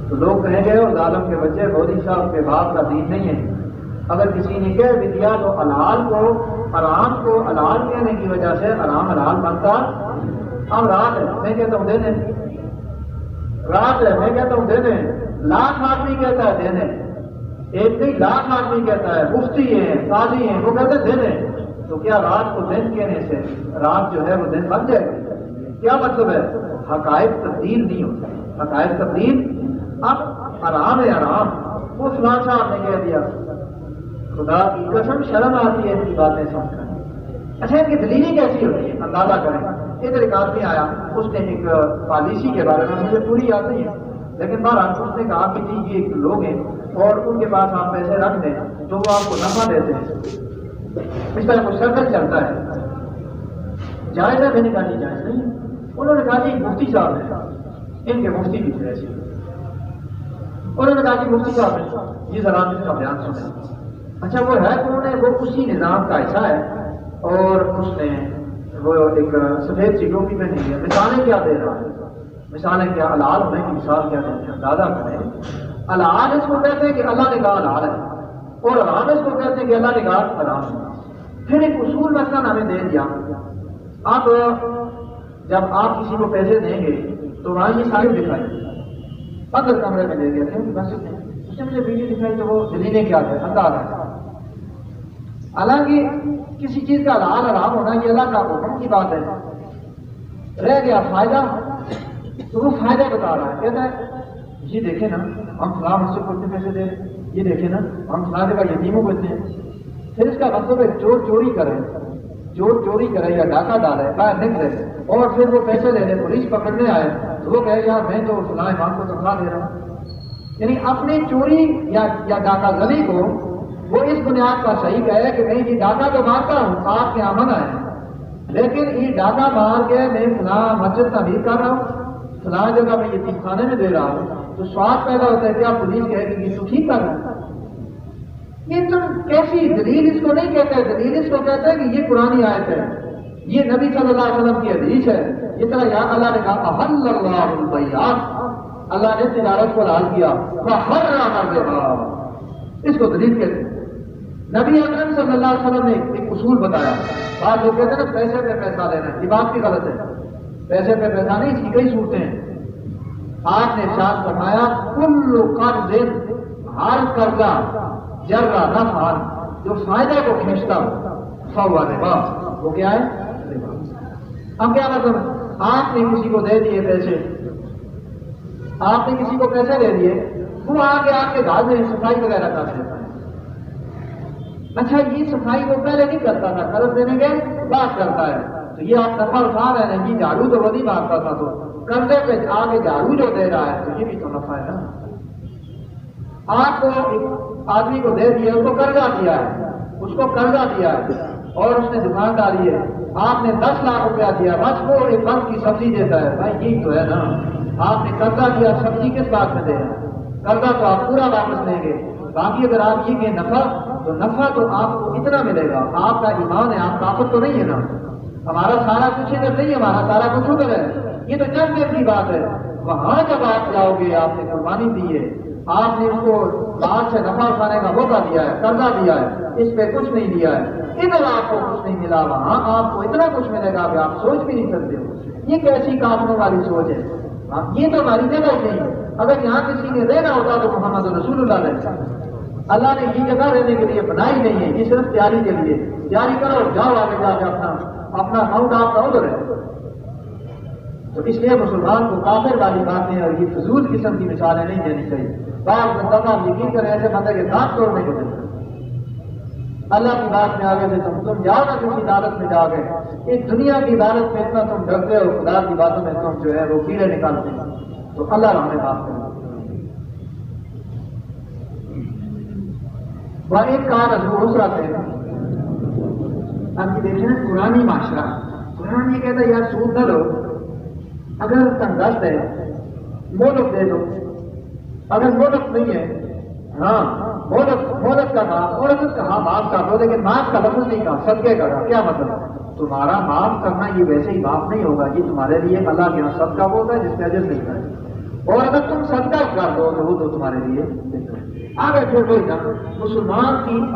تو لوگ کہیں گے اور ظالم کے بچے مودی صاحب کے باپ کا دین نہیں ہے. اگر کسی نے کہہ بھی دیا تو حلال کو حرام کو حلال کہنے کی وجہ سے حرام حلال بنتا. اب رات ہے میں کہتا ہوں دے دیں, رات ہے میں کہتا ہوں دے دیں, لاکھ آدمی کہتا ہے دے دیں, ایک نہیں لاکھ آدمی کہتا ہے, مفتی ہیں قاضی ہیں وہ کہتے ہیں دے دیں. تو کیا رات کو دن کہنے سے رات جو ہے وہ دن بن جائے گی؟ کیا مطلب ہے؟ حقائق تبدیل نہیں ہوتا, حقائق تبدیل. اب حرام ہے حرام, وہ فلاں صاحب نے کہہ دیا, خدا کی قسم شرم آتی ہے ان کی باتیں سن کر. اچھا ان کی دلیلی کیسی ہوتی ہے اندازہ کریں. ادھر ایک آدمی آیا, اس نے ایک پالیسی کے بارے میں مجھے پوری یاد نہیں ہے لیکن بہرحال اس نے کہا کہ جی یہ ایک لوگ ہیں اور ان کے پاس آپ پیسے رکھ دیں تو وہ آپ کو نفع دیتے ہیں. اس طرح کوئی سرکل چلتا ہے, جائز ہے؟ میں نے کہا نہیں جائز نہیں. انہوں نے کہا جی مفتی صاحب ہیں, ان کے مفتی بھی تھے ایسے. انہوں نے کہا کہ مفتی صاحب ہیں یہ ذرا اس کا بیان سنیں. اچھا وہ ہے کون ہے؟ وہ اسی نظام کا حصہ ہے اور اس نے وہ ایک سفید سی ٹوپی میں نہیں ہے. مثالیں کیا دے رہا ہے, مثالیں کیا, حلال ہونے کی مثال کیا دیتے ہیں اندازہ کریں. حلال اس کو کہتے ہیں کہ اللہ نے کہا حلال ہے اور حرام اس کو کہتے ہیں کہ اللہ نے کہا حرام ہے. پھر ایک اصول مثلاً ہمیں دے دیا. اب جب آپ کسی کو پیسے دیں گے تو وہاں یہ سارے دکھائیں اندر کمرے میں لے گئے تھے بس اس نے مجھے ویڈیو دکھائی تو وہ دلیلیں کیا تھے اندازہ ہے. حالانکہ کسی چیز کا حلال حرام ہونا یہ اللہ کا حکم کی بات ہے. رہ گیا فائدہ, تو وہ فائدہ بتا رہا ہے, کہتا ہے یہ دیکھیں نا ہم فلاں مسجد کو اتنے پیسے دے رہے ہیں, یہ دیکھیں نا ہم فلاں جگہ یتیموں کو اتنے ہیں. پھر اس کا مطلب ہے چور چوری کرے, چور چوری کرے یا ڈاکہ ڈالے باہر نکلے اور پھر وہ پیسے لینے پولیس پکڑنے آئے تو وہ کہے یار میں تو فلاں امام کو تنخواہ دے رہا ہوں. یعنی اپنی چوری یا ڈاکہ زنی کو وہ اس بنیاد پر صحیح کہے کہ میں یہ ڈاکہ تو مارتا ہوں آپ کے آمن ہے لیکن یہ ڈاکہ مار کے میں فلاں مسجد تعمیر کر رہا ہوں, فلاں جگہ میں یتیم خانے میں دے رہا ہوں, تو سوال پیدا ہوتا ہے کیا پولیس کہے کہ یہ تو ٹھیک کر رہا ہے. یہ تم کیسی دلیل اس کو نہیں کہتے, دلیل اس کو کہتے ہیں کہ یہ قرآنی آیت ہے, یہ نبی صلی اللہ علیہ وسلم کی حدیث ہے. اس طرح یہاں اللہ نے کہا احل اللہ البیعات, اللہ نے تجارت کو حلال کیا, وحرم الربا, اس کو دلیل کہتے ہیں. نبی اکرم صلی اللہ علیہ وسلم نے ایک اصول بتایا. بعض لوگ کہتے ہیں نا پیسے پہ پیسہ لینا, یہ بات بھی غلط ہے. پیسے پہ پیسہ نہیں, اس کی کئی صورتیں ہیں. آپ نے ارشاد فرمایا کل قرض, ہر قرضہ جرہ نفع جو فائدہ کو کھینچتا ہو فہو ربا, وہ کیا ہے؟ ربا. اب کیا مطلب, آپ نے کسی کو دے دیے پیسے, آپ نے کسی کو پیسے دے دیے, وہ آگے آپ کے گھر میں صفائی وغیرہ کر دیتا ہے. اچھا یہ صفائی وہ پہلے نہیں کرتا تھا, قرض دینے کے بعد کرتا ہے, تو یہ آپ نفع اٹھا رہے ہیں. یہ جھاڑو تو وہ نہیں مارتا تھا, تو قرضے پہ آگے جھاڑو جو دے رہا ہے تو یہ بھی تو نفع ہے نا. آپ کو ایک آدمی کو دے دیا, اس کو قرضہ دیا ہے, اس کو قرضہ دیا ہے اور اس نے دکان ڈالی ہے, آپ نے 10 لاکھ روپیہ دیا, بس وہ ایک پھل کی سبزی دیتا ہے. بھائی یہی تو ہے نا, آپ نے قرضہ دیا, سبزی کس بات میں دے رہے ہیں؟ قرضہ تو آپ پورا واپس لیں گے. باقی اگر آپ یہ کہ نفع, تو نفع تو آپ کو اتنا ملے گا. آپ کا ایمان ہے, آپ طاقت تو نہیں ہے نا, ہمارا سارا کچھ ادھر نہیں ہے, ہمارا سارا کچھ ادھر ہے. یہ تو چند دیر کی بات ہے. وہاں جب آپ جاؤ گے, آپ نے قربانی دی ہے, آپ نے اس کو بعد سے نفع اٹھانے کا موقع دیا ہے, قرضہ دیا ہے, اس پہ کچھ نہیں دیا ہے, ادھر آپ کو کچھ نہیں ملا, وہاں آپ کو اتنا کچھ ملے گا کہ آپ سوچ بھی نہیں سکتے ہو. یہ کیسی کافروں والی سوچ ہے؟ یہ تو ہماری جگہ ہی نہیں ہے. اگر یہاں کسی نے رہنا ہوتا تو محمد رسول اللہ رہتا. اللہ نے یہ جگہ رہنے کے لیے بنائی نہیں ہے, یہ صرف تیاری کے لیے. تیاری کرو, جاؤ آگے جا کے اپنا اکاؤنٹ آپ کا ادھر ہے. تو اس لیے مسلمان کو کافر والی باتیں اور یہ فضول قسم کی مثالیں نہیں دینی چاہیے. بعض بندہ یقین کریں ایسے بندے کے دانت توڑنے کے لیے اللہ کی بات میں آگے سے تم جاؤ نا کسی عدالت میں جا گئے, اس دنیا کی عدالت میں اتنا تم ڈرتے ہو, خدا کی باتوں میں تم جو ہے وہ کیڑے نکالتے ہیں, تو اللہ ہمیں معاف کرے. وہ ایک کار دوسرا تھے. آپ کی دیکھیں نا قرآنی معاشرہ, قرآن یہ کہتا ہے یار سود نہ لو, اگر تنگست ہے مہلت دے دو, اگر مہلت نہیں ہے, ہاں مہلت کا مہلت کہا معاف کر دو, لیکن معاف کا لفظ نہیں کہا, صدقے کا. کیا مطلب؟ تمہارا معاف کرنا یہ ویسے ہی معاف نہیں ہوگا, یہ تمہارے لیے اللہ کے یہاں صدقہ ہوگا جس کا اجر نہیں کرے. اور اگر تم صدقہ کر دو کرو گے وہ تو تمہارے لیے بہتر ہے۔ آگے پھر وہی نا مسلمان کی